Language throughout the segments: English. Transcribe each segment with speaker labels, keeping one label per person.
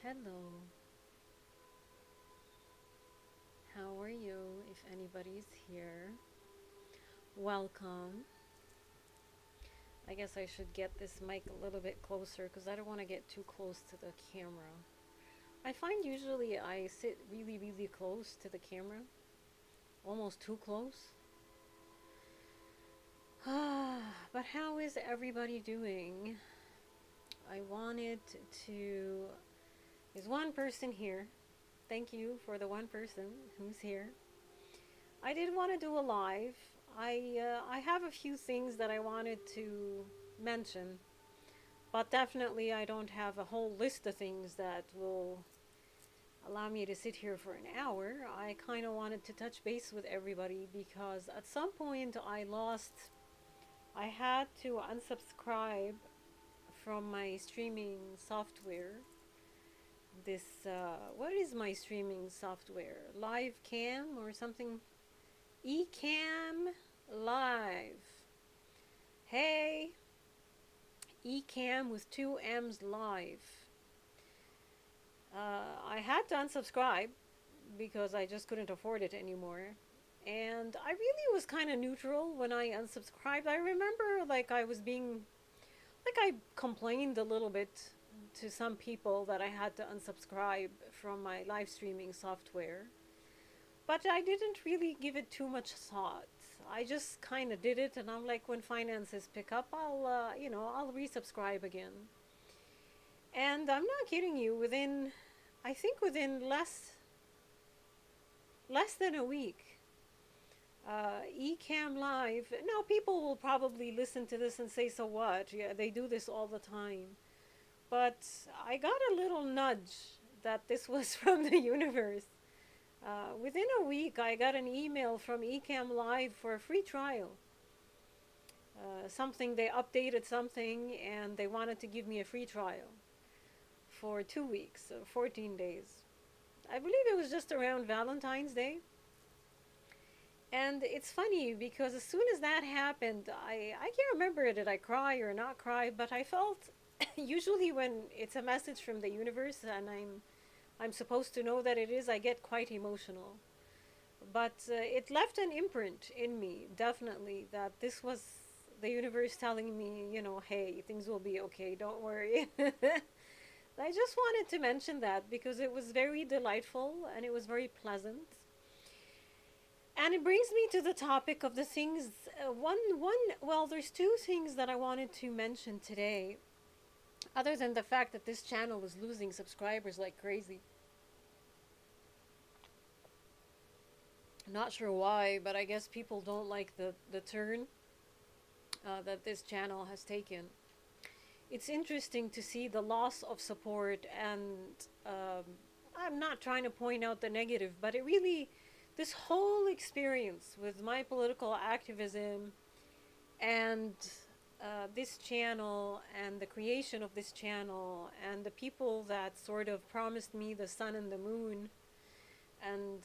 Speaker 1: Hello, how are you? If anybody's here, welcome. I guess I should get this mic a little bit closer because I don't want to get too close to the camera. I find usually I sit really, really close to the camera, almost too close. But how is everybody doing? I wanted to. There's one person here. Thank you for the one person who's here. I did want to do a live. I have a few things that I wanted to mention, but definitely I don't have a whole list of things that will allow me to sit here for an hour. I kind of wanted to touch base with everybody because at some point I had to unsubscribe from my streaming software. What is my streaming software? Live Cam or something? Ecamm Live. Hey, Ecamm with two M's Live. I had to unsubscribe because I just couldn't afford it anymore. And I really was kind of neutral when I unsubscribed. I remember I complained a little bit to some people that I had to unsubscribe from my live streaming software. But I didn't really give it too much thought. I just kind of did it, and I'm like, when finances pick up, I'll resubscribe again. And I'm not kidding you. I think within less than a week, Ecamm Live. Now people will probably listen to this and say, "So what? Yeah, they do this all the time." But I got a little nudge that this was from the universe. Within a week, I got an email from Ecamm Live for a free trial. Something they updated something, and they wanted to give me a free trial for 2 weeks, 14 days. I believe it was just around Valentine's Day. And it's funny because as soon as that happened, I can't remember, did I cry or not cry, but I felt usually when it's a message from the universe and I'm supposed to know that it is, I get quite emotional. But it left an imprint in me, definitely, that this was the universe telling me, hey, things will be okay, don't worry. I just wanted to mention that because it was very delightful and it was very pleasant. And it brings me to the topic of the things. Well, there's two things that I wanted to mention today, other than the fact that this channel was losing subscribers like crazy. Not sure why, but I guess people don't like the turn that this channel has taken. It's interesting to see the loss of support, and I'm not trying to point out the negative, but it really, this whole experience with my political activism and this channel and the creation of this channel and the people that sort of promised me the sun and the moon and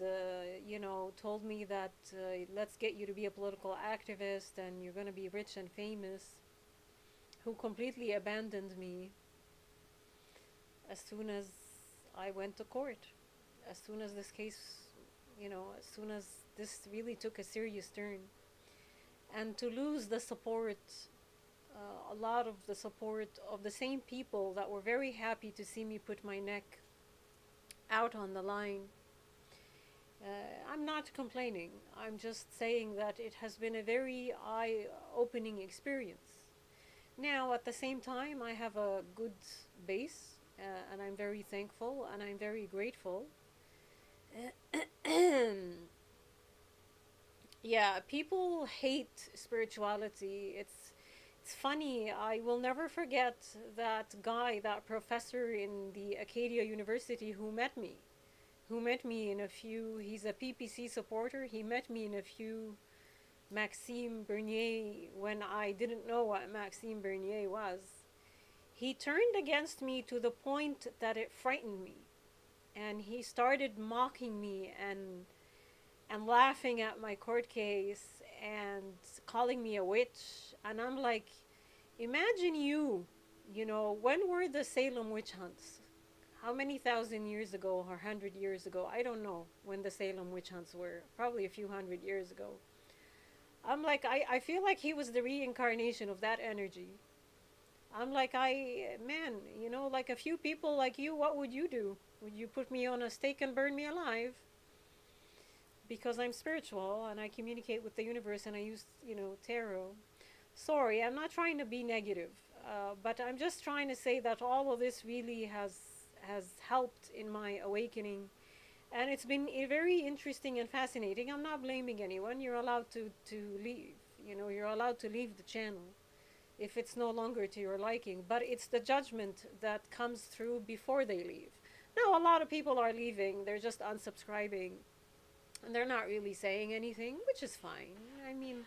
Speaker 1: told me that let's get you to be a political activist and you're going to be rich and famous, who completely abandoned me as soon as I went to court, as soon as this case, as soon as this really took a serious turn. And to lose the support, a lot of the support of the same people that were very happy to see me put my neck out on the line. I'm not complaining. I'm just saying that it has been a very eye-opening experience. Now, at the same time, I have a good base, and I'm very thankful and I'm very grateful. Yeah, people hate spirituality. It's funny. I will never forget that guy, that professor in the Acadia University who met me in a few, he's a PPC supporter. He met me in a few Maxime Bernier when I didn't know what Maxime Bernier was. He turned against me to the point that it frightened me. And he started mocking me and laughing at my court case and calling me a witch. And I'm like, imagine when were the Salem witch hunts? how many thousand years ago or 100 years ago, I don't know when the Salem witch hunts were, probably a few hundred years ago. I'm like, I feel like he was the reincarnation of that energy. I'm like, man, you know, like a few people like you, what would you do? Would you put me on a stake and burn me alive? Because I'm spiritual and I communicate with the universe and I use, you know, tarot. Sorry, I'm not trying to be negative, but I'm just trying to say that all of this really has helped in my awakening, and it's been very interesting and fascinating. I'm not blaming anyone. You're allowed to leave. You know, you're allowed to leave the channel if it's no longer to your liking. But it's the judgment that comes through before they leave. Now, a lot of people are leaving. They're just unsubscribing, and they're not really saying anything, which is fine. I mean,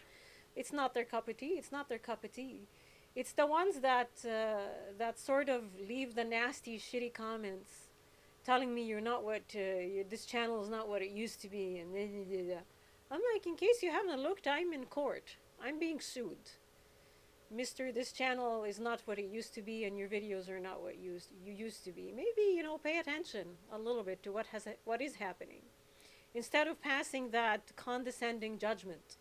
Speaker 1: it's not their cup of tea. It's not their cup of tea. It's the ones that sort of leave the nasty, shitty comments, telling me you're not what this channel is not what it used to be, and I'm like, in case you haven't looked, I'm in court. I'm being sued. Mister, this channel is not what it used to be, and your videos are not what you used to be. Maybe, you know, pay attention a little bit to what is happening, instead of passing that condescending judgment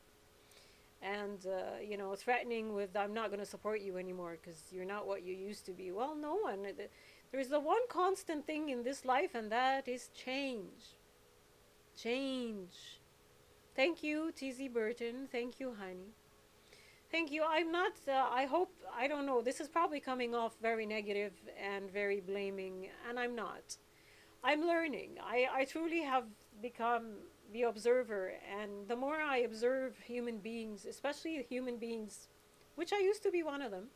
Speaker 1: and you know, threatening with, I'm not going to support you anymore because you're not what you used to be. Well, no one. There's the one constant thing in this life, and that is change. Change. Thank you, TZ Burton. Thank you, honey. Thank you. I'm not, I hope, I don't know, this is probably coming off very negative and very blaming, and I'm not. I'm learning. I truly have become the observer, and the more I observe human beings, especially human beings, which I used to be one of them.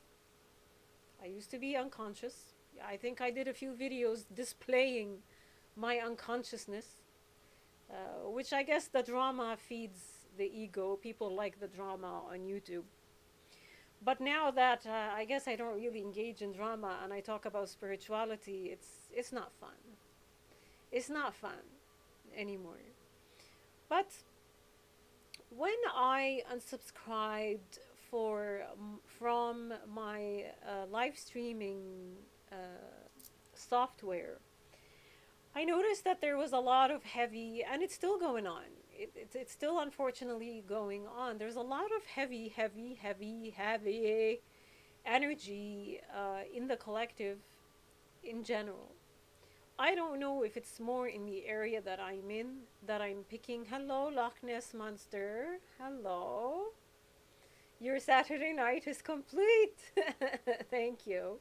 Speaker 1: I used to be unconscious. I think I did a few videos displaying my unconsciousness, which I guess the drama feeds the ego. People like the drama on YouTube. But now that I guess I don't really engage in drama and I talk about spirituality, it's not fun. It's not fun anymore. But when I unsubscribed from my live streaming uh, software, I noticed that there was a lot of heavy, and it's still going on. It's still unfortunately going on. There's a lot of heavy energy in the collective in general. I don't know if it's more in the area that I'm in, that I'm picking. Hello, Loch Ness Monster. Hello. Your Saturday night is complete. Thank you.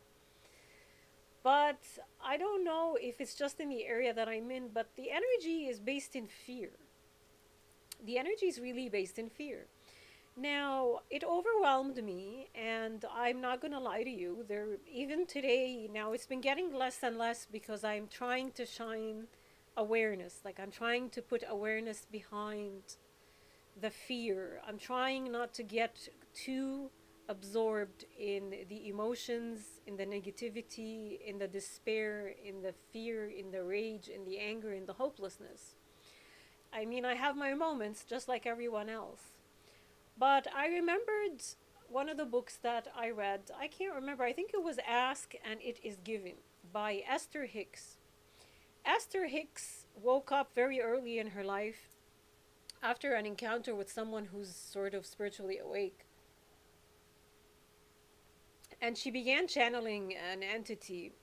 Speaker 1: But I don't know if it's just in the area that I'm in, but the energy is based in fear. The energy is really based in fear. Now, it overwhelmed me, and I'm not going to lie to you. Even today, now it's been getting less and less because I'm trying to shine awareness. Like, I'm trying to put awareness behind the fear. I'm trying not to get too absorbed in the emotions, in the negativity, in the despair, in the fear, in the rage, in the anger, in the hopelessness. I mean, I have my moments just like everyone else. But I remembered one of the books that I read. I can't remember. I think it was Ask and It Is Given by Esther Hicks. Esther Hicks woke up very early in her life after an encounter with someone who's sort of spiritually awake. And she began channeling an entity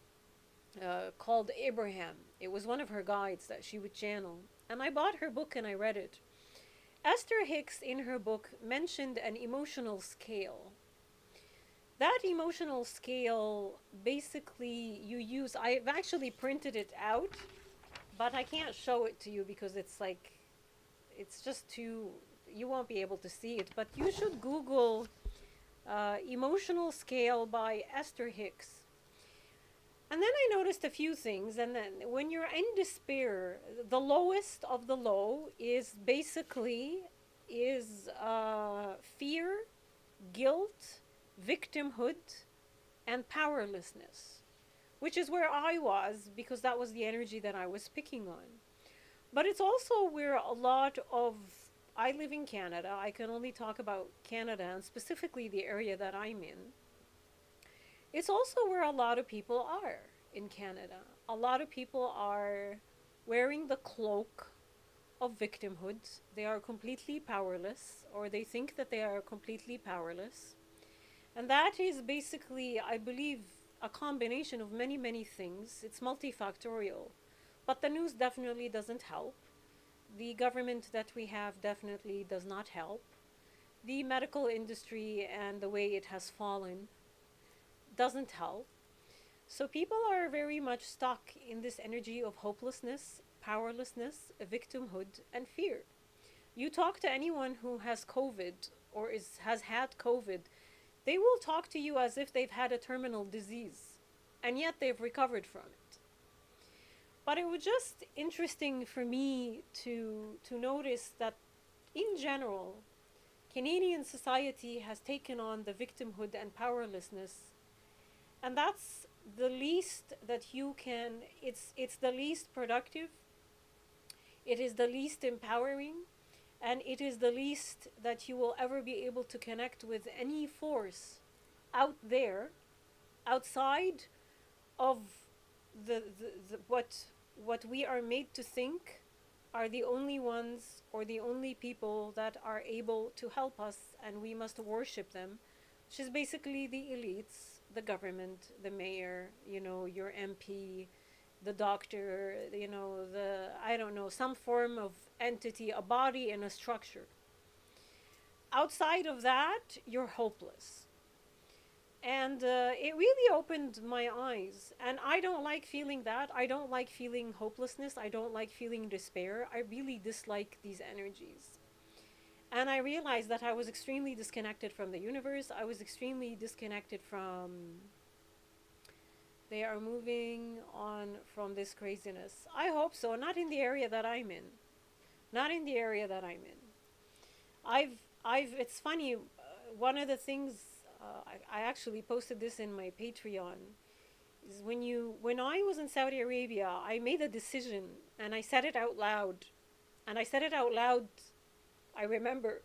Speaker 1: called Abraham. It was one of her guides that she would channel. And I bought her book and I read it. Esther Hicks, in her book, mentioned an emotional scale. That emotional scale, basically, you use... I've actually printed it out, but I can't show it to you because it's like... It's just too... You won't be able to see it, but you should Google emotional scale by Esther Hicks. And then I noticed a few things, and then when you're in despair, the lowest of the low is basically fear, guilt, victimhood, and powerlessness, which is where I was because that was the energy that I was picking on. But it's also where a lot of... I live in Canada. I can only talk about Canada and specifically the area that I'm in. It's also where a lot of people are. in Canada. A lot of people are wearing the cloak of victimhood. They are completely powerless, or they think that they are completely powerless. And that is basically, I believe, a combination of many, many things. It's multifactorial. But the news definitely doesn't help. The government that we have definitely does not help. The medical industry and the way it has fallen doesn't help. So people are very much stuck in this energy of hopelessness, powerlessness, victimhood, and fear. You talk to anyone who has COVID or has had COVID, they will talk to you as if they've had a terminal disease, and yet they've recovered from it. But it was just interesting for me to notice that in general, Canadian society has taken on the victimhood and powerlessness, and that's the least that you can. It's the least productive. It is the least empowering, and it is the least that you will ever be able to connect with any force out there, outside of the what we are made to think are the only ones or the only people that are able to help us, and we must worship them, which is basically the elites, the government, the mayor, your MP, the doctor, I don't know, some form of entity, a body and a structure. Outside of that, you're hopeless. And it really opened my eyes. And I don't like feeling that. I don't like feeling hopelessness. I don't like feeling despair. I really dislike these energies. And I realized that I was extremely disconnected from the universe. I was extremely disconnected from. They are moving on from this craziness. I hope so. Not in the area that I'm in. Not in the area that I'm in. It's funny. One of the things I actually posted this in my Patreon. Is when I was in Saudi Arabia, I made a decision and I said it out loud. And I said it out loud. I remember.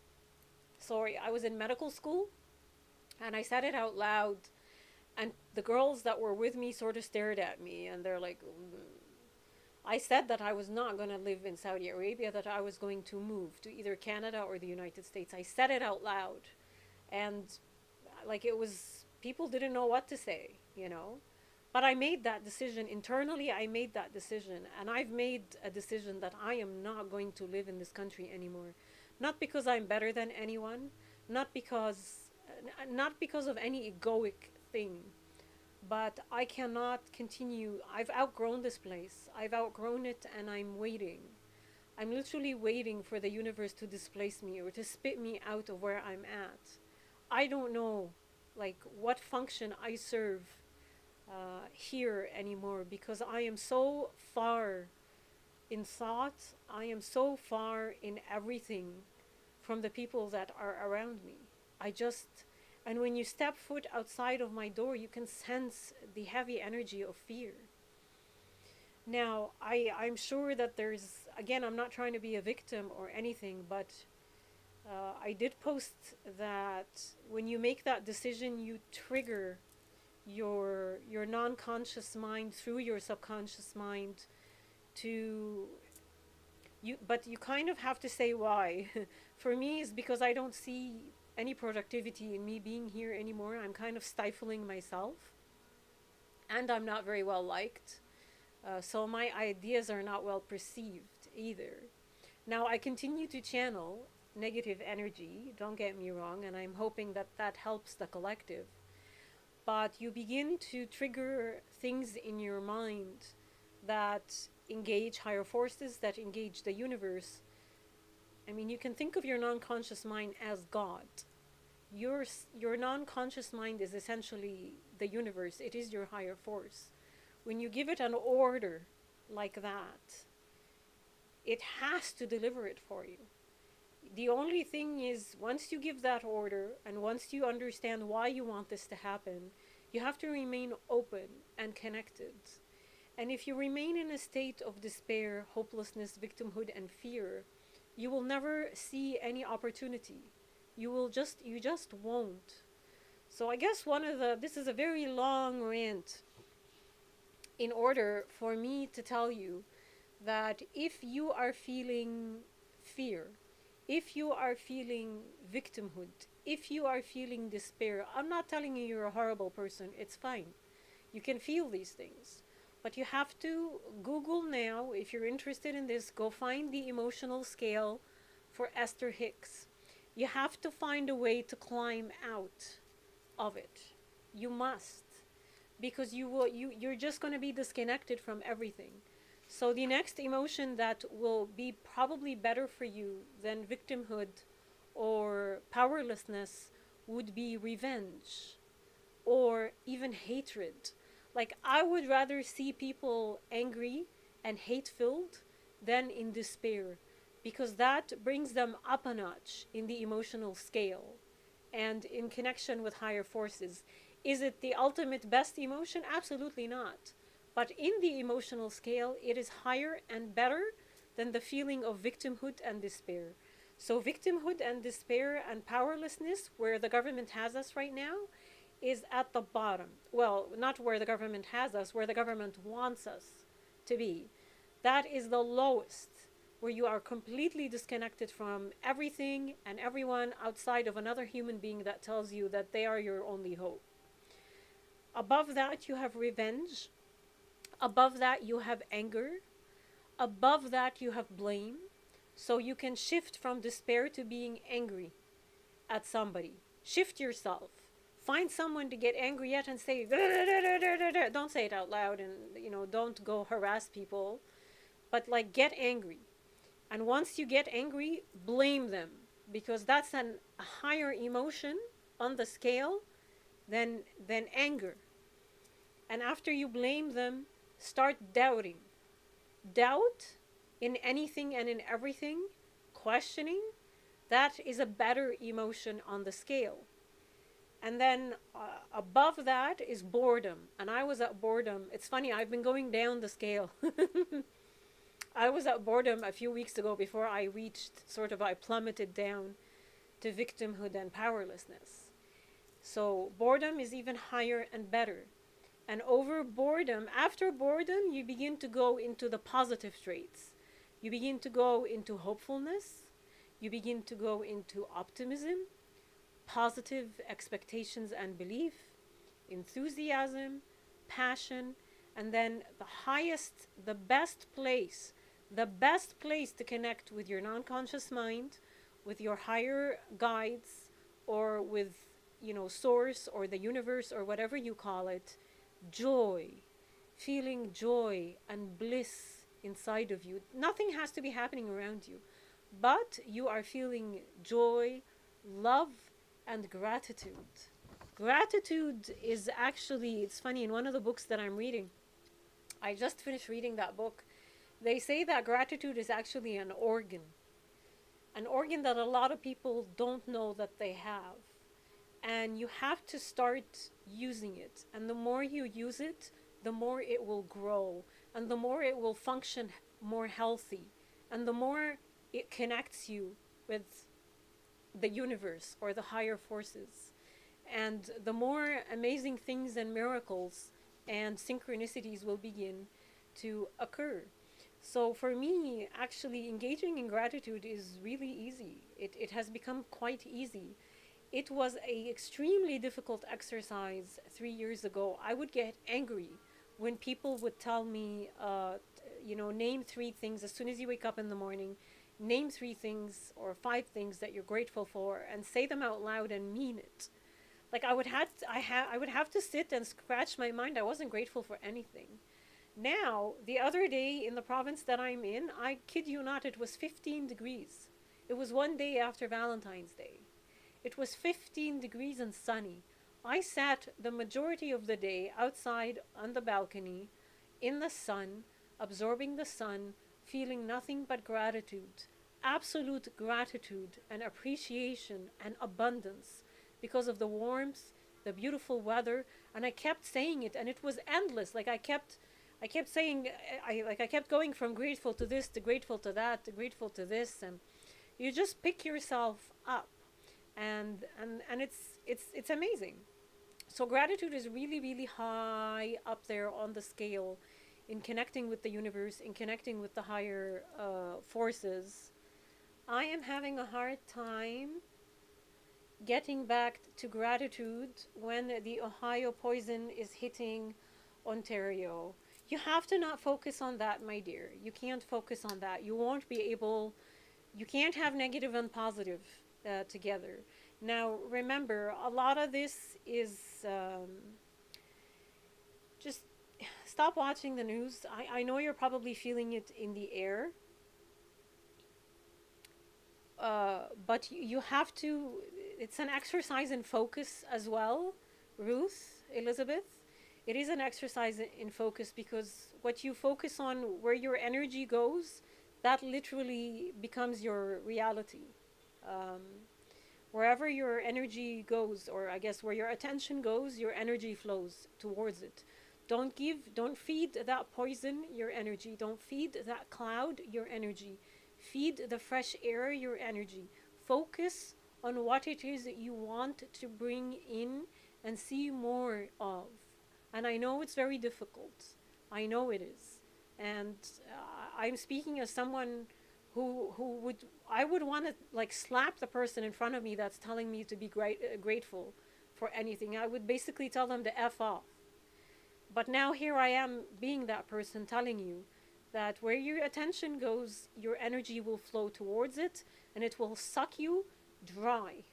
Speaker 1: Sorry, I was in medical school, and I said it out loud. And the girls that were with me sort of stared at me, and they're like, I said that I was not going to live in Saudi Arabia, that I was going to move to either Canada or the United States. I said it out loud. And it was, people didn't know what to say, But I made that decision. Internally, I made that decision. And I've made a decision that I am not going to live in this country anymore. Not because I'm better than anyone, not because of any egoic thing, but I cannot continue. I've outgrown this place. I've outgrown it, and I'm waiting. I'm literally waiting for the universe to displace me or to spit me out of where I'm at. I don't know, what function I serve here anymore, because I am so far in thought. I am so far in everything from the people that are around me. And when you step foot outside of my door, you can sense the heavy energy of fear. Now, I'm sure that again, I'm not trying to be a victim or anything, but I did post that when you make that decision, you trigger your non-conscious mind through your subconscious mind but you kind of have to say why. For me, it's because I don't see any productivity in me being here anymore. I'm kind of stifling myself, and I'm not very well liked. So my ideas are not well perceived either. Now, I continue to channel negative energy, don't get me wrong, and I'm hoping that that helps the collective. But you begin to trigger things in your mind that engage higher forces, that engage the universe. I mean, you can think of your non-conscious mind as God. Your non-conscious mind is essentially the universe. It is your higher force. When you give it an order like that, it has to deliver it for you. The only thing is, once you give that order and once you understand why you want this to happen, you have to remain open and connected. And if you remain in a state of despair, hopelessness, victimhood, and fear, you will never see any opportunity. You just won't. So I guess this is a very long rant, in order for me to tell you that if you are feeling fear, if you are feeling victimhood, if you are feeling despair, I'm not telling you you're a horrible person. It's fine. You can feel these things. But you have to Google now, if you're interested in this, go find the emotional scale for Esther Hicks. You have to find a way to climb out of it. You must. Because you're just going to be disconnected from everything. So the next emotion that will be probably better for you than victimhood or powerlessness would be revenge or even hatred. Like, I would rather see people angry and hate filled than in despair, because that brings them up a notch in the emotional scale and in connection with higher forces. Is it the ultimate best emotion? Absolutely not. But in the emotional scale, it is higher and better than the feeling of victimhood and despair. So, victimhood and despair and powerlessness, where the government has us right now, is at the bottom. Well, not where the government has us, where the government wants us to be. That is the lowest, where you are completely disconnected from everything and everyone outside of another human being that tells you that they are your only hope. Above that, you have revenge. Above that, you have anger. Above that, you have blame. So you can shift from despair to being angry at somebody. Shift yourself. Find someone to get angry at and say, "Da, da, da, da, da, da, da." Don't say it out loud, and don't go harass people, but like, get angry. And once you get angry, blame them, because that's a higher emotion on the scale than anger. And after you blame them, start doubting. Doubt in anything and in everything, questioning, that is a better emotion on the scale. And then above that is boredom. And I was at boredom. It's funny, I've been going down the scale. I was at boredom a few weeks ago before I reached, I plummeted down to victimhood and powerlessness. So boredom is even higher and better. And over boredom, after boredom, you begin to go into the positive traits. You begin to go into hopefulness. You begin to go into optimism, positive expectations and belief, enthusiasm, passion, and then the best place to connect with your non-conscious mind, with your higher guides, or with, source or the universe or whatever you call it, joy, feeling joy and bliss inside of you. Nothing has to be happening around you, but you are feeling joy, love, and gratitude. Gratitude is actually, it's funny, in one of the books that I'm reading, I just finished reading that book, they say that gratitude is actually an organ that a lot of people don't know that they have. And you have to start using it. And the more you use it, the more it will grow. And the more it will function more healthy. And the more it connects you with the universe or the higher forces. And the more amazing things and miracles and synchronicities will begin to occur. So for me, actually engaging in gratitude is really easy. It has become quite easy. It was a extremely difficult exercise 3 years ago. I would get angry when people would tell me, name 3 things as soon as you wake up in the morning. Name 3 things or 5 things that you're grateful for, and say them out loud and mean it. Like, I would have to sit and scratch my mind. I wasn't grateful for anything. Now, the other day in the province that I'm in, I kid you not, it was 15 degrees. It was one day after Valentine's Day. It was 15 degrees and sunny. I sat the majority of the day outside on the balcony in the sun, absorbing the sun, feeling nothing but gratitude, absolute gratitude and appreciation and abundance because of the warmth, the beautiful weather. And I kept saying it, and it was endless. Like, I kept saying, I kept going from grateful to this, to grateful to that, to grateful to this, and you just pick yourself up. And it's amazing. So gratitude is really, really high up there on the scale in connecting with the universe, in connecting with the higher forces. I am having a hard time getting back to gratitude when the Ohio poison is hitting Ontario. You have to not focus on that, my dear. You can't focus on that. You won't be able, you can't have negative and positive together. Now, remember, a lot of this is just stop watching the news. I know you're probably feeling it in the air, but you have to, it's an exercise in focus as well, Ruth, Elizabeth. It is an exercise in focus because what you focus on, where your energy goes, that literally becomes your reality. Um, Wherever your energy goes, or I guess where your attention goes, your energy flows towards it. Don't feed that poison your energy. Don't feed that cloud your energy. Feed the fresh air your energy. Focus on what it is that you want to bring in and see more of. And I know it's very difficult. I know it is. And I'm speaking as someone who would, I would want to like slap the person in front of me that's telling me to be grateful for anything. I would basically tell them to F off. But now here I am being that person telling you that where your attention goes, your energy will flow towards it and it will suck you dry.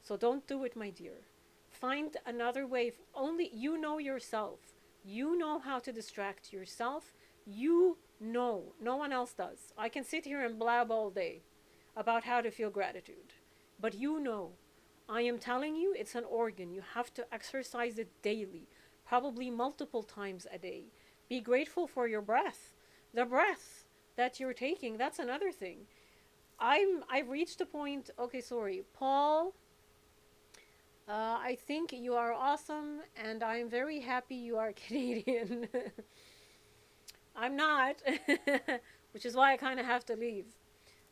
Speaker 1: So don't do it, my dear. Find another way. Only you know yourself. You know how to distract yourself. You know. No one else does. I can sit here and blab all day about how to feel gratitude. But you know. I am telling you, it's an organ. You have to exercise it daily, probably multiple times a day. Be grateful for your breath. The breath that you're taking, that's another thing. I've reached a point, okay, sorry, Paul, I think you are awesome, and I'm very happy you are Canadian. I'm not, which is why I kind of have to leave.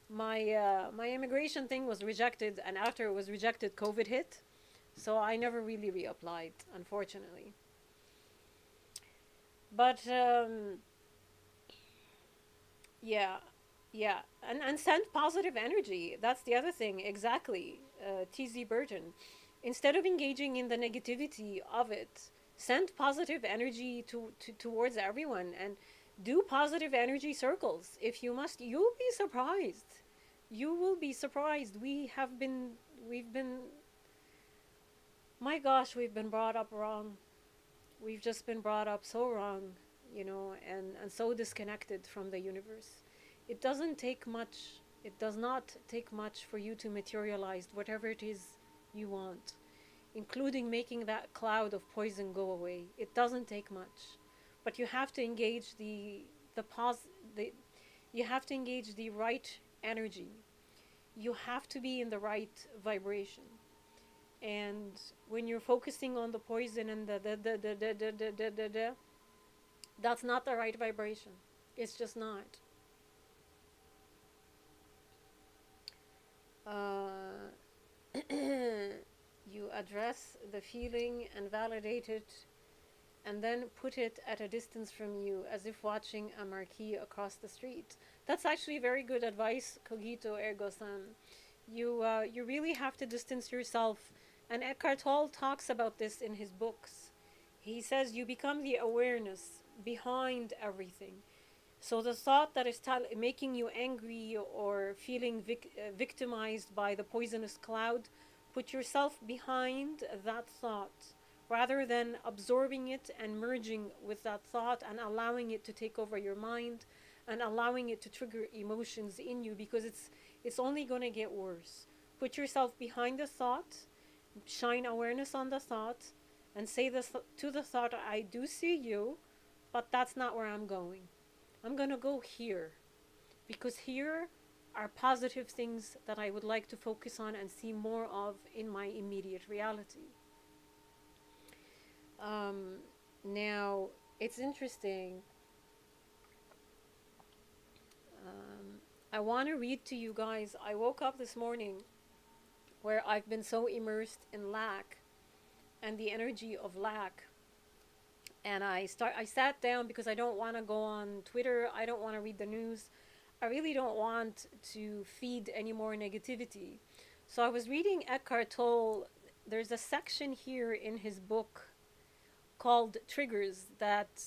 Speaker 1: My immigration thing was rejected, and after it was rejected, COVID hit, so I never really reapplied, unfortunately. But yeah, yeah, and send positive energy. That's the other thing, exactly. TZ Burton. Instead of engaging in the negativity of it, send positive energy towards everyone and do positive energy circles. If you must, you'll be surprised. You will be surprised. We've been, my gosh, we've been brought up wrong. We've just been brought up so wrong, and so disconnected from the universe. It doesn't take much, it does not take much for you to materialize whatever it is you want, including making that cloud of poison go away. It doesn't take much. But you have to engage the pos the you have to engage the right energy. You have to be in the right vibration. And when you're focusing on the poison and the that's not the right vibration. It's just not. You address the feeling and validate it, and then put it at a distance from you, as if watching a marquee across the street. That's actually very good advice, Cogito ergo sum. You really have to distance yourself, and Eckhart Tolle talks about this in his books. He says you become the awareness behind everything. So the thought that is making you angry or feeling victimized by the poisonous cloud, put yourself behind that thought rather than absorbing it and merging with that thought and allowing it to take over your mind and allowing it to trigger emotions in you, because it's only going to get worse. Put yourself behind the thought, shine awareness on the thought, and say this to the thought, I do see you, but that's not where I'm going. I'm going to go here, because here are positive things that I would like to focus on and see more of in my immediate reality. Now, it's interesting. I want to read to you guys. I woke up this morning where I've been so immersed in lack and the energy of lack. And I sat down because I don't want to go on Twitter, I don't want to read the news, I really don't want to feed any more negativity. So I was reading Eckhart Tolle. There's a section here in his book called Triggers that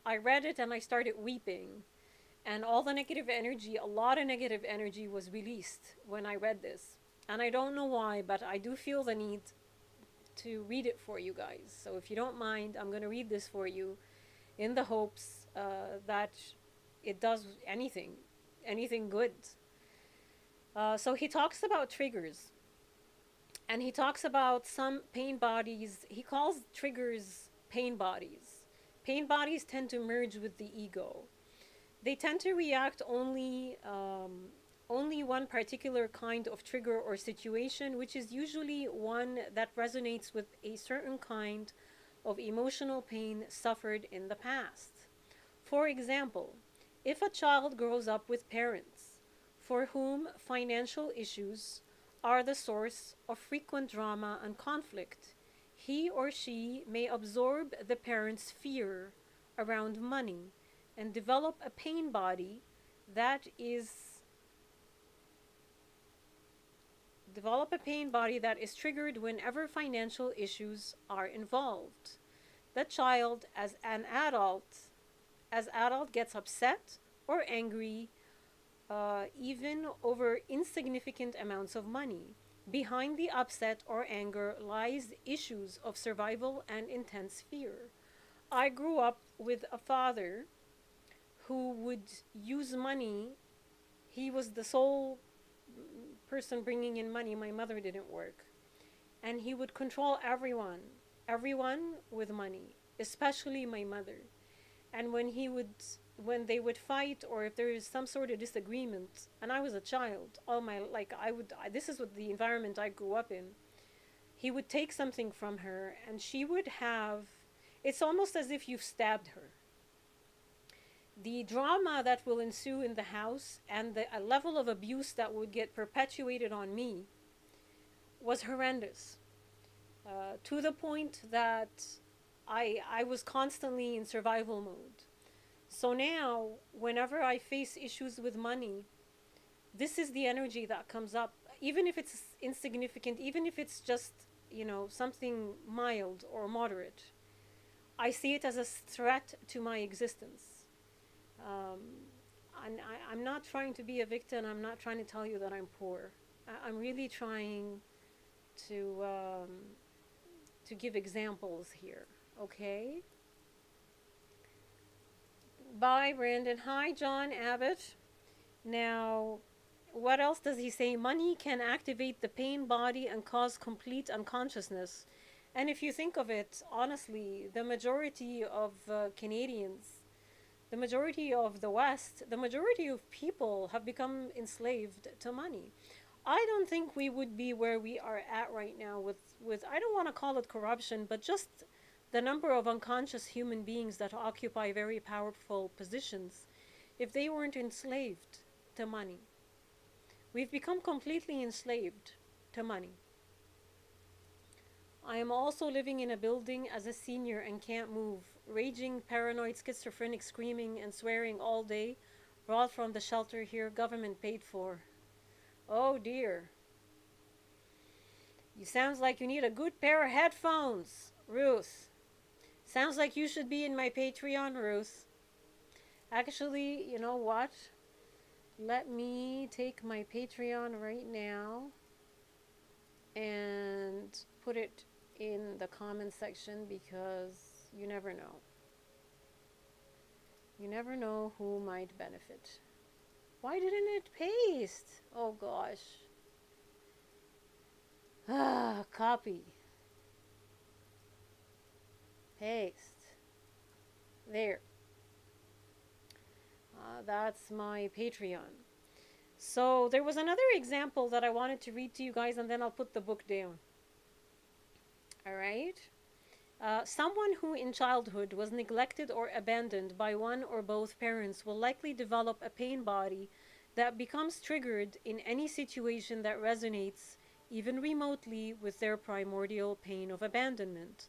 Speaker 1: I read it and I started weeping. And all the negative energy, a lot of negative energy was released when I read this. And I don't know why, but I do feel the need to read it for you guys. So if you don't mind, I'm going to read this for you in the hopes that it does anything good. So he talks about triggers. And he talks about some pain bodies. He calls triggers pain bodies. Pain bodies tend to merge with the ego. They tend to react only one particular kind of trigger or situation, which is usually one that resonates with a certain kind of emotional pain suffered in the past. For example, if a child grows up with parents for whom financial issues are the source of frequent drama and conflict, he or she may absorb the parent's fear around money and develop a pain body that is triggered whenever financial issues are involved. The child as adult gets upset or angry even over insignificant amounts of money. Behind the upset or anger lies issues of survival and intense fear. I grew up with a father who would use money. He was the sole person bringing in money. My mother didn't work. And he would control everyone with money, especially my mother. And when they would fight, or if there is some sort of disagreement, and I was a child, this is what the environment I grew up in. He would take something from her and she would have, it's almost as if you've stabbed her. The drama that will ensue in the house and the level of abuse that would get perpetuated on me was horrendous, to the point that I was constantly in survival mode. So now, whenever I face issues with money, this is the energy that comes up, even if it's insignificant, even if it's just, something mild or moderate. I see it as a threat to my existence. I'm not trying to be a victim. I'm not trying to tell you that I'm poor. I'm really trying to give examples here, okay? Bye, Brandon. Hi, John Abbott. Now, what else does he say? Money can activate the pain body and cause complete unconsciousness. And if you think of it, honestly, the majority of Canadians, the majority of the West, the majority of people have become enslaved to money. I don't think we would be where we are at right now with I don't want to call it corruption, but just the number of unconscious human beings that occupy very powerful positions if they weren't enslaved to money. We've become completely enslaved to money. I am also living in a building as a senior and can't move. Raging, paranoid, schizophrenic, screaming and swearing all day. Brought from the shelter here, government paid for. Oh dear. You sounds like you need a good pair of headphones, Ruth. Sounds like you should be in my Patreon, Ruth. Actually, you know what? Let me take my Patreon right now and put it in the comment section, because you never know. You never know who might benefit. Why didn't it paste? Oh gosh. Copy. Paste. There. That's my Patreon. So there was another example that I wanted to read to you guys, and then I'll put the book down. Alright? Someone who in childhood was neglected or abandoned by one or both parents will likely develop a pain body that becomes triggered in any situation that resonates even remotely, with their primordial pain of abandonment.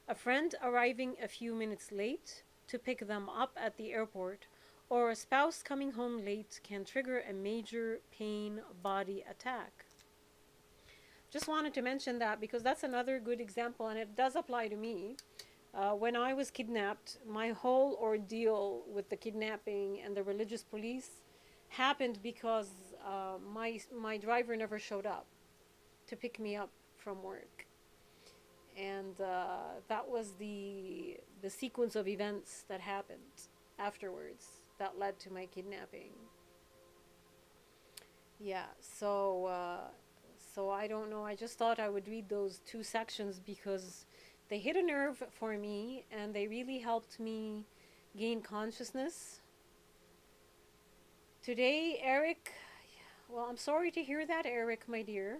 Speaker 1: A friend arriving a few minutes late to pick them up at the airport, or a spouse coming home late can trigger a major pain body attack. Just wanted to mention that because that's another good example, and it does apply to me. When I was kidnapped, my whole ordeal with the kidnapping and the religious police happened because my driver never showed up to pick me up from work, and that was the sequence of events that happened afterwards that led to my kidnapping. Yeah, so I don't know. I just thought I would read those two sections because they hit a nerve for me and they really helped me gain consciousness. Today, Eric, well, I'm sorry to hear that, Eric, my dear.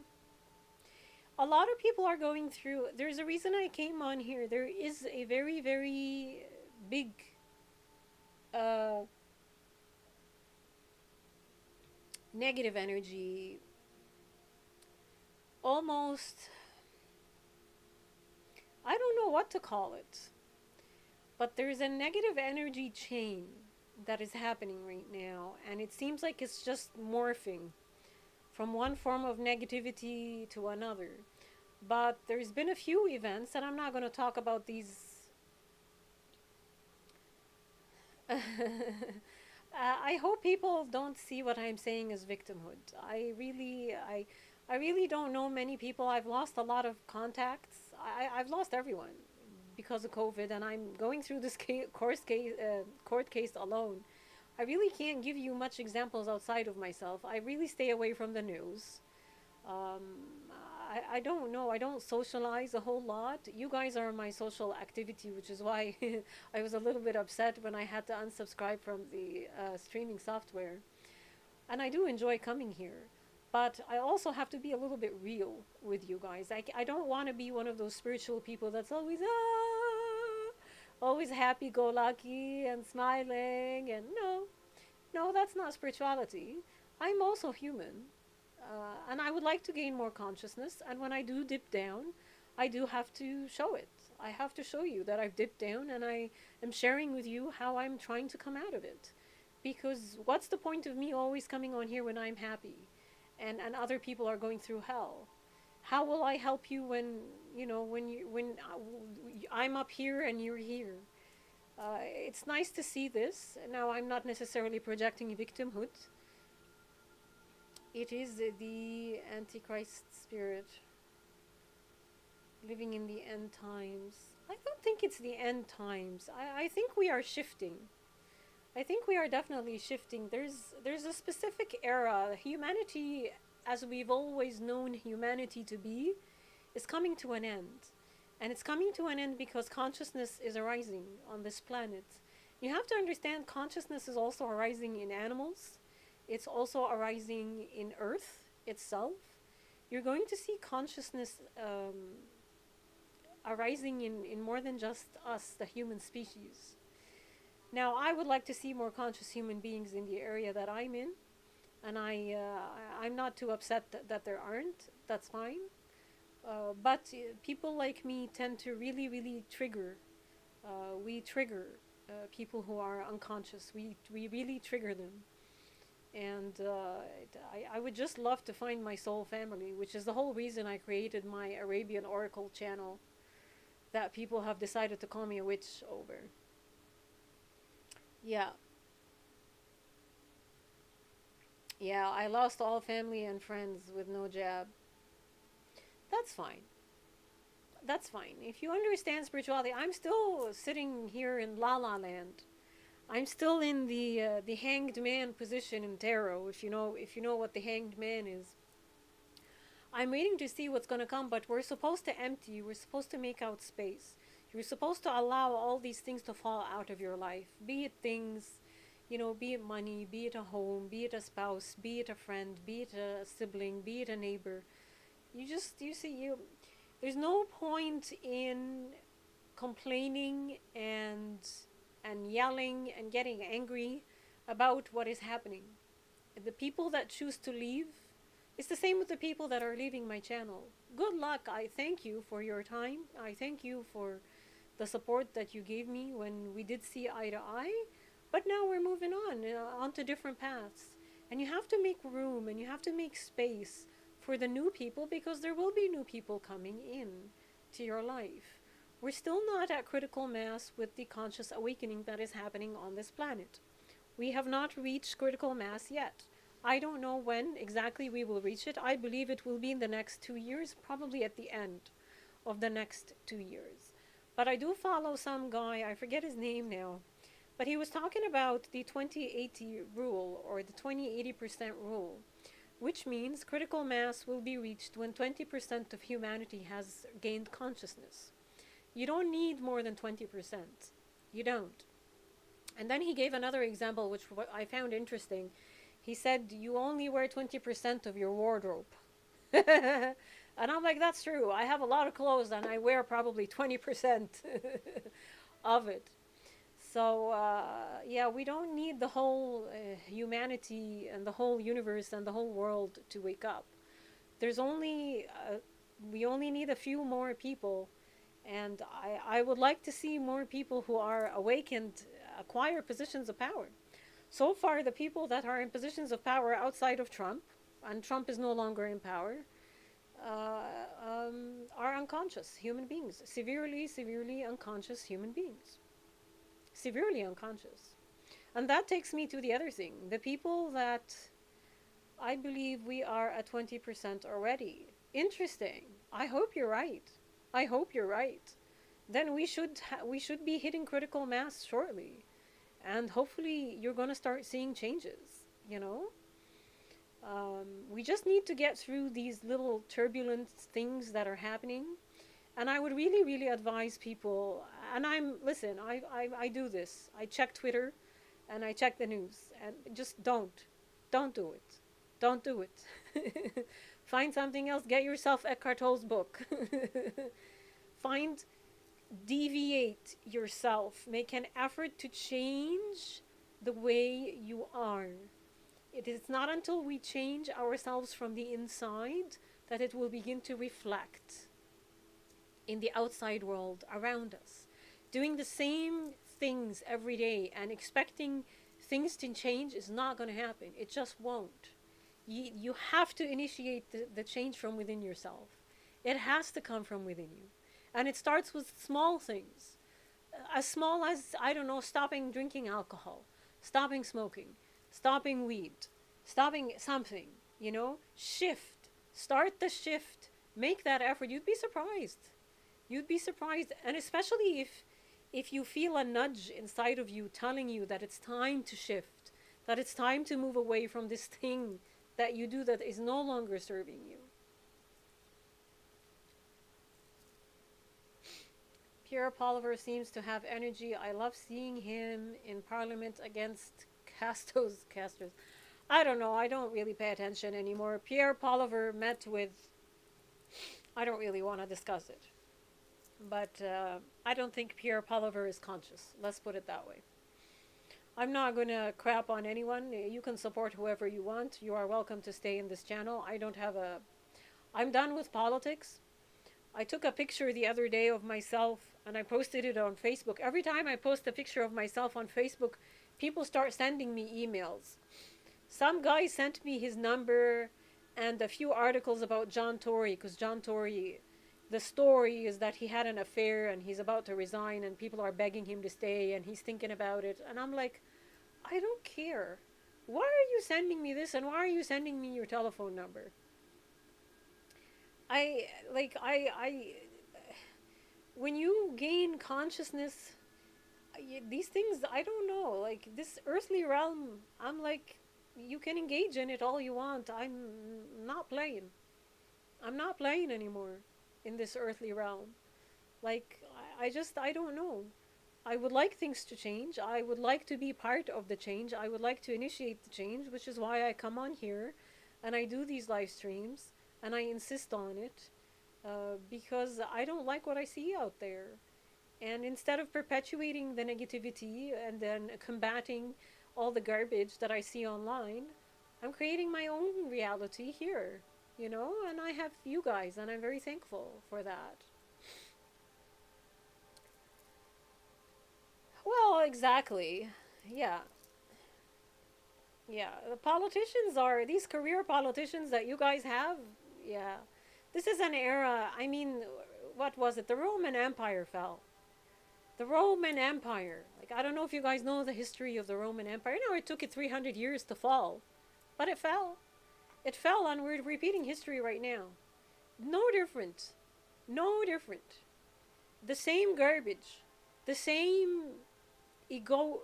Speaker 1: A lot of people are going through, there's a reason I came on here. There is a very, very big uh, negative energy, almost, I don't know what to call it, but there's a negative energy chain that is happening right now, and it seems like it's just morphing from one form of negativity to another. But there's been a few events, and I'm not going to talk about these. I hope people don't see what I'm saying as victimhood. I really don't know many people. I've lost a lot of contacts. I've lost everyone because of COVID, and I'm going through this court case alone. I really can't give you much examples outside of myself. I really stay away from the news. Um, I don't know. I don't socialize a whole lot. You guys are my social activity, which is why I was a little bit upset when I had to unsubscribe from the streaming software. And I do enjoy coming here. But I also have to be a little bit real with you guys. I don't want to be one of those spiritual people that's always, always happy go lucky and smiling. And no, no, that's not spirituality. I'm also human. And I would like to gain more consciousness. And when I do dip down, I do have to show it. I have to show you that I've dipped down and I am sharing with you how I'm trying to come out of it. Because what's the point of me always coming on here when I'm happy and other people are going through hell? How will I help you when, when I'm up here and you're here? It's nice to see this. Now, I'm not necessarily projecting victimhood. It is the Antichrist spirit living in the end times. I don't think it's the end times. I think we are shifting. I think we are definitely shifting. There's a specific era. Humanity, as we've always known humanity to be, is coming to an end. And it's coming to an end because consciousness is arising on this planet. You have to understand consciousness is also arising in animals. It's also arising in Earth itself. You're going to see consciousness arising in more than just us, the human species. Now, I would like to see more conscious human beings in the area that I'm in, and I'm not too upset that there aren't. That's fine. But people like me tend to really, really trigger. We trigger people who are unconscious. We really trigger them. And I would just love to find my soul family, which is the whole reason I created my Arabian Oracle channel that people have decided to call me a witch over. Yeah. Yeah, I lost all family and friends with no jab. That's fine. That's fine. If you understand spirituality, I'm still sitting here in La La Land. I'm still in the hanged man position in tarot. If you know what the hanged man is. I'm waiting to see what's going to come, but we're supposed to empty. We're supposed to make out space. You're supposed to allow all these things to fall out of your life. Be it things, be it money, be it a home, be it a spouse, be it a friend, be it a sibling, be it a neighbor. There's no point in complaining and yelling and getting angry about what is happening. The people that choose to leave It's the same with the people that are leaving my channel. Good luck. I thank you for your time. I thank you for the support that you gave me when we did see eye to eye. But now we're moving on to different paths. And you have to make room and you have to make space for the new people, because there will be new people coming in to your life. We're still not at critical mass with the conscious awakening that is happening on this planet. We have not reached critical mass yet. I don't know when exactly we will reach it. I believe it will be in the next 2 years, probably at the end of the next 2 years. But I do follow some guy, I forget his name now, but he was talking about the 2080 rule, or the 20-80% rule, which means critical mass will be reached when 20% of humanity has gained consciousness. You don't need more than 20%. You don't. And then he gave another example, which I found interesting. He said, you only wear 20% of your wardrobe. And I'm like, that's true. I have a lot of clothes and I wear probably 20% of it. So, yeah, we don't need the whole humanity and the whole universe and the whole world to wake up. There's only, we only need a few more people. And I would like to see more people who are awakened acquire positions of power. So far, the people that are in positions of power outside of Trump, and Trump is no longer in power, are unconscious human beings. Severely unconscious human beings. Severely unconscious. And that takes me to the other thing. The people that I believe we are at 20% already. Interesting. I hope you're right. I hope you're right. Then we should be hitting critical mass shortly. And hopefully you're going to start seeing changes, you know? We just need to get through these little turbulent things that are happening. And I would really, really advise people, and listen, I do this. I check Twitter and I check the news, and just don't do it. Don't do it. Find something else. Get yourself Eckhart Tolle's book. Deviate yourself. Make an effort to change the way you are. It is not until we change ourselves from the inside that it will begin to reflect in the outside world around us. Doing the same things every day and expecting things to change is not going to happen. It just won't. You have to initiate the change from within yourself. It has to come from within you. And it starts with small things. As small as, I don't know, stopping drinking alcohol, stopping smoking, stopping weed, stopping something, you know? Shift. Start the shift. Make that effort. You'd be surprised. You'd be surprised. And especially if you feel a nudge inside of you telling you that it's time to shift, that it's time to move away from this thing that you do that is no longer serving you. Pierre Poliver seems to have energy. I love seeing him in Parliament against Castros. I don't know. I don't really pay attention anymore. Pierre Poliver met with... I don't really want to discuss it. But I don't think Pierre Poliver is conscious. Let's put it that way. I'm not going to crap on anyone. You can support whoever you want. You are welcome to stay in this channel. I'm done with politics. I took a picture the other day of myself and I posted it on Facebook. Every time I post a picture of myself on Facebook, people start sending me emails. Some guy sent me his number and a few articles about John Tory, because John Tory, the story is that he had an affair and he's about to resign and people are begging him to stay and he's thinking about it. And I'm like, I don't care. Why are you sending me this, and why are you sending me your telephone number? When you gain consciousness, these things, I don't know, like this earthly realm, I'm like, you can engage in it all you want. I'm not playing. I'm not playing anymore in this earthly realm. Like, I don't know. I would like things to change. I would like to be part of the change. I would like to initiate the change, which is why I come on here and I do these live streams and I insist on it, because I don't like what I see out there. And instead of perpetuating the negativity and then combating all the garbage that I see online, I'm creating my own reality here, you know, and I have you guys, and I'm very thankful for that. Well, exactly. Yeah. Yeah. The politicians are these career politicians that you guys have. Yeah. This is an era. I mean, what was it? The Roman Empire fell. The Roman Empire. Like, I don't know if you guys know the history of the Roman Empire. You know, it took it 300 years to fall, but it fell. It fell, and we're repeating history right now. No different. No different. The same garbage. The same ego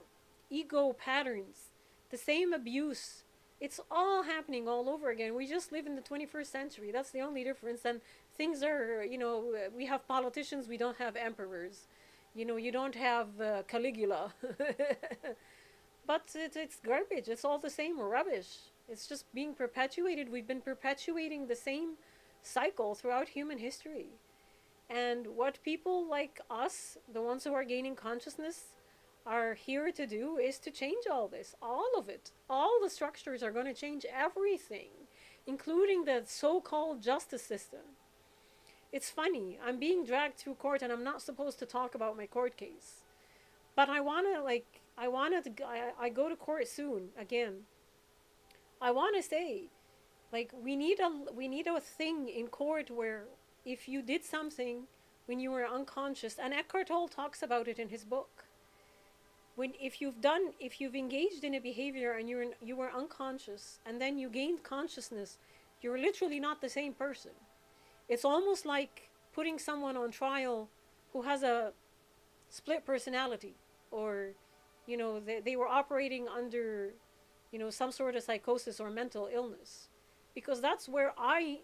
Speaker 1: ego patterns, the same abuse. It's all happening all over again. We just live in the 21st century. That's the only difference. And things are, you know, we have politicians, we don't have emperors. You know, you don't have Caligula. But it's garbage. It's all the same rubbish. It's just being perpetuated. We've been perpetuating the same cycle throughout human history. And what people like us, the ones who are gaining consciousness, are here to do is to change all this, all of it. All the structures are going to change everything, including the so called justice system. It's funny, I'm being dragged through court and I'm not supposed to talk about my court case. But I want to, like, I go to court soon again. I want to say, like, we need a thing in court where if you did something when you were unconscious, and Eckhart Tolle talks about it in his book, when if you've engaged in a behavior and you were unconscious and then you gained consciousness, you're literally not the same person. It's almost like putting someone on trial who has a split personality, or you know, they were operating under, you know, some sort of psychosis or mental illness, because that's where I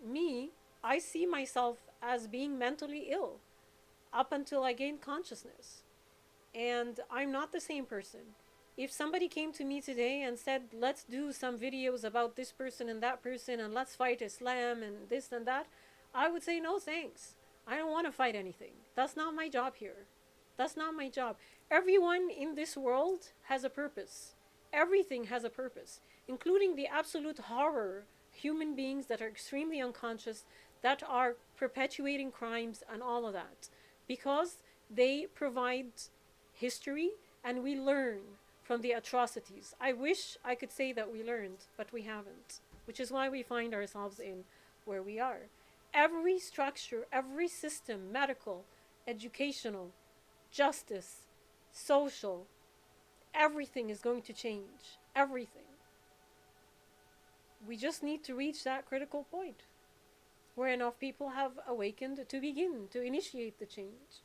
Speaker 1: see myself as being mentally ill up until I gained consciousness. And I'm not the same person. If somebody came to me today and said, let's do some videos about this person and that person and let's fight Islam and this and that, I would say, no thanks. I don't want to fight anything. That's not my job here. That's not my job. Everyone in this world has a purpose. Everything has a purpose, including the absolute horror human beings that are extremely unconscious, that are perpetuating crimes and all of that, because they provide history and we learn from the atrocities. I wish I could say that we learned, but we haven't, which is why we find ourselves in where we are. Every structure, every system, medical, educational, justice, social, everything is going to change. Everything. We just need to reach that critical point where enough people have awakened to begin to initiate the change.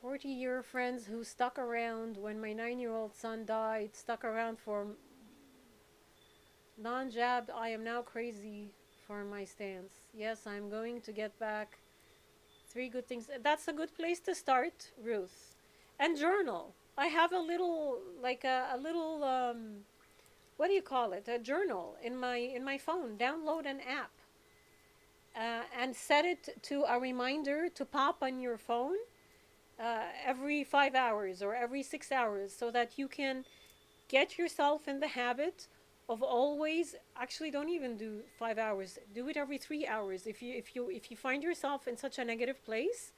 Speaker 1: 40-year friends who stuck around when my 9-year-old son died, stuck around for non-jabbed. I am now crazy for my stance. Yes, I'm going to get back 3 good things. That's a good place to start, Ruth. And journal. I have a little, like a little, what do you call it? A journal in my phone. Download an app. And set it to a reminder to pop on your phone every 5 hours or every 6 hours, so that you can get yourself in the habit of always, actually don't even do 5 hours, do it every 3 hours. If you find yourself in such a negative place,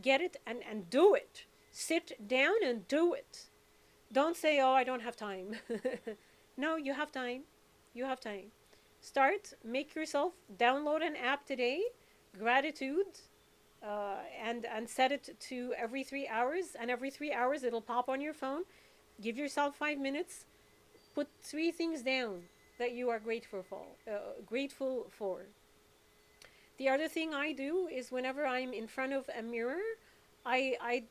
Speaker 1: get it and do it. Sit down and do it. Don't say, oh, I don't have time. No, you have time. You have time. Start, make yourself, download an app today, gratitude, and set it to every 3 hours, and every 3 hours it'll pop on your phone. Give yourself 5 minutes. Put 3 things down that you are grateful for. The other thing I do is, whenever I'm in front of a mirror, I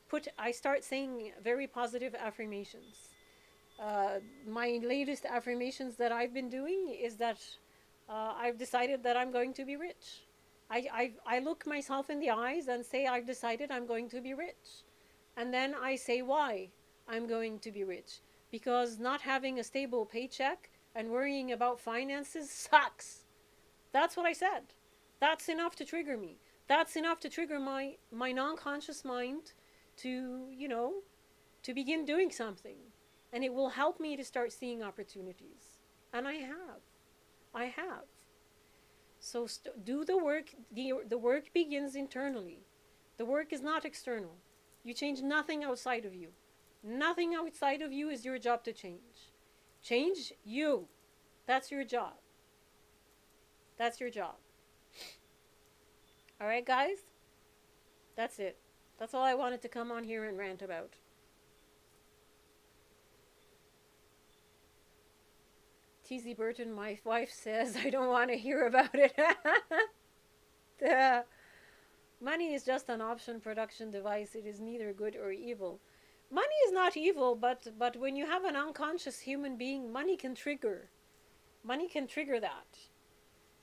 Speaker 1: start saying very positive affirmations. My latest affirmations that I've been doing is that I've decided that I'm going to be rich. I look myself in the eyes and say, I've decided I'm going to be rich. And then I say why I'm going to be rich. Because not having a stable paycheck and worrying about finances sucks. That's what I said. That's enough to trigger me. That's enough to trigger my non-conscious mind to, you know, to begin doing something. And it will help me to start seeing opportunities. And I have. I have. So do the work. The work begins internally. The work is not external. You change nothing outside of you. Nothing outside of you is your job to change. Change you. That's your job. That's your job. All right, guys? That's it. That's all I wanted to come on here and rant about. TZ Burton, my wife says, I don't want to hear about it. Money is just an option production device. It is neither good or evil. Money is not evil, but when you have an unconscious human being, money can trigger. Money can trigger that.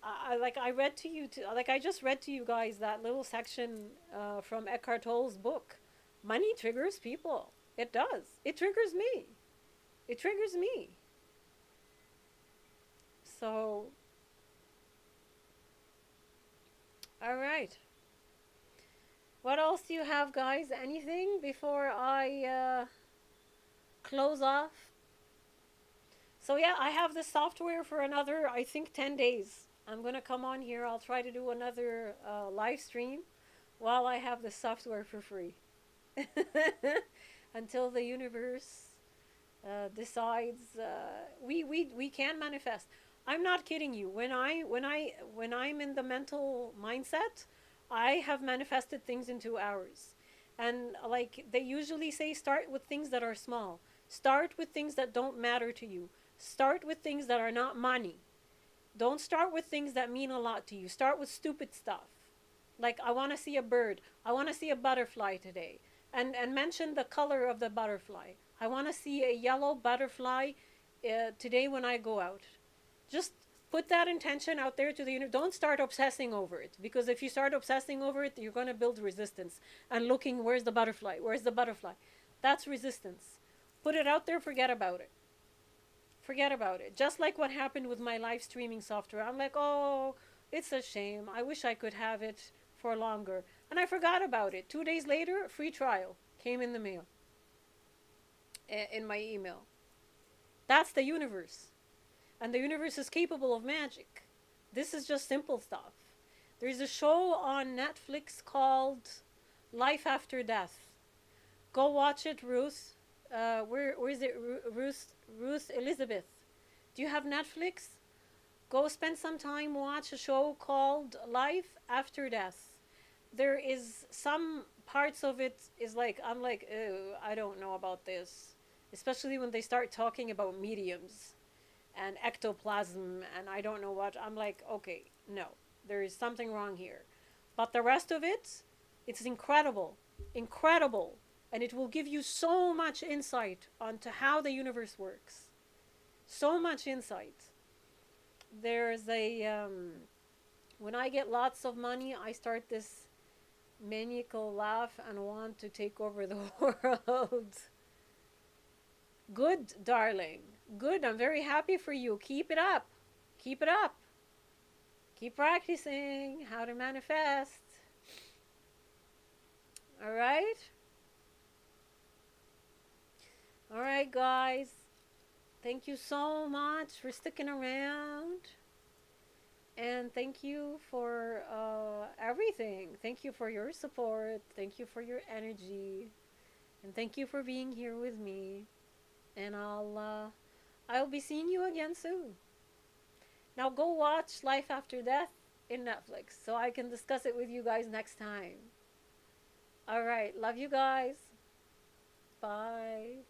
Speaker 1: I read to you, I just read to you guys that little section from Eckhart Tolle's book. Money triggers people. It does. It triggers me. It triggers me. So, all right. What else do you have, guys? Anything before I close off? So yeah, I have this software for another, I think, 10 days. I'm going to come on here. I'll try to do another live stream while I have the software for free. Until the universe decides we can manifest. I'm not kidding you. When I'm in the mental mindset, I have manifested things in 2 hours. And like they usually say, start with things that are small. Start with things that don't matter to you. Start with things that are not money. Don't start with things that mean a lot to you. Start with stupid stuff. Like, I want to see a bird. I want to see a butterfly today. And mention the color of the butterfly. I want to see a yellow butterfly today when I go out. Just put that intention out there to the universe. Don't start obsessing over it. Because if you start obsessing over it, you're going to build resistance. And looking, where's the butterfly? Where's the butterfly? That's resistance. Put it out there, forget about it. Forget about it. Just like what happened with my live streaming software. I'm like, oh, it's a shame. I wish I could have it for longer. And I forgot about it. 2 days later, free trial came in the mail. In my email. That's the universe. And the universe is capable of magic. This is just simple stuff. There's a show on Netflix called Life After Death. Go watch it, Ruth. Where is it? Ruth Elizabeth. Do you have Netflix? Go spend some time, watch a show called Life After Death. There is some parts of it is like, I'm like, ew, I don't know about this. Especially when they start talking about mediums and ectoplasm and I don't know what. I'm like, okay, no, there is something wrong here. But the rest of it, it's incredible. Incredible. And it will give you so much insight onto how the universe works. So much insight. There's a, when I get lots of money, I start this maniacal laugh and want to take over the world. Good, darling. Good. I'm very happy for you. Keep it up. Keep it up. Keep practicing how to manifest. All right? All right, guys. Thank you so much for sticking around. And thank you for everything. Thank you for your support. Thank you for your energy. And thank you for being here with me. And I'll be seeing you again soon. Now go watch Life After Death in Netflix so I can discuss it with you guys next time. All right. Love you guys. Bye.